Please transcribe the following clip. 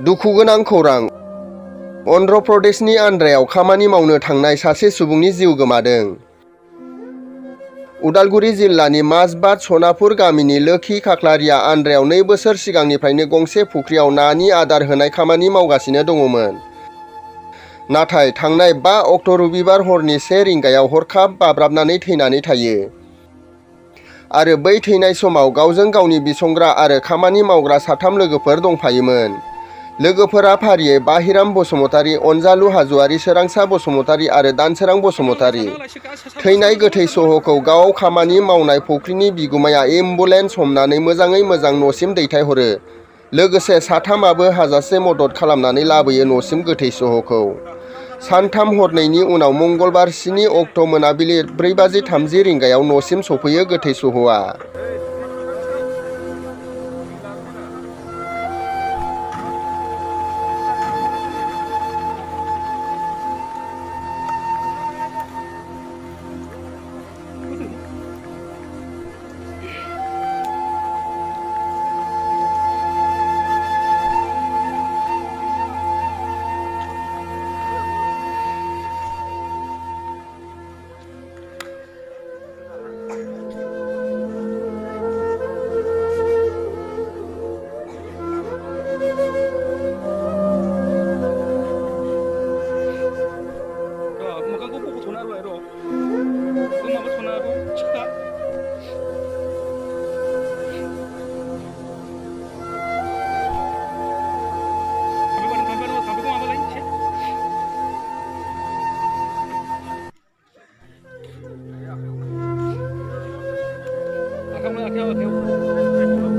दुखुगोनां खौरां। अन्ध्र प्रदेशनि आन्द्रायाव खामानि मावनो थांनाय सासे सुबुंनि जिउ गोमादों। उदालगुरि जिल्लानि माजबाद सनापुर गामिनि लोखि खाख्लारिया आन्द्रायाव 2 बोसोर सिगांनिफ्रायनो गंसे फुख्रियाव नानि आदार होनाय खामानि मावगासिनो दङमोन। नाथाय थांनाय 5 अक्ट' रबिबार हरनि 1 रिंगायाव हरखाब बाब्राबनानै थैनानै थायो। आरो बै थैनाय समाव गावजों गावनि बिसंग्रा आरो खामानि मावग्रा 3 लोगोफोर दंफायोमोन। लोगोफोरा फारियै बाहिराम बसुमतारी, अनजालु हाज'वारी, सोरांसा बसुमतारी आरो दानसोरां बसुमतारी। थैनाय गोथै सह'खौ गाव खामानि मावनाय फुख्रिनि बिगुमाया एम्बुलेन्स हमनानै मोजाङै मोजां न'सिम दैथायहरो। लोगोसे 3आबो हाजासे मदद खालामनानै लाबोयो न'सिम गोथै सह'खौ। सान 3 हर 2नि उनाव मंगलबार 7 अक्ट' मोनाबिलि 4:30 रिंगायाव न'सिम सफैयो गोथै सह'आ। Acá,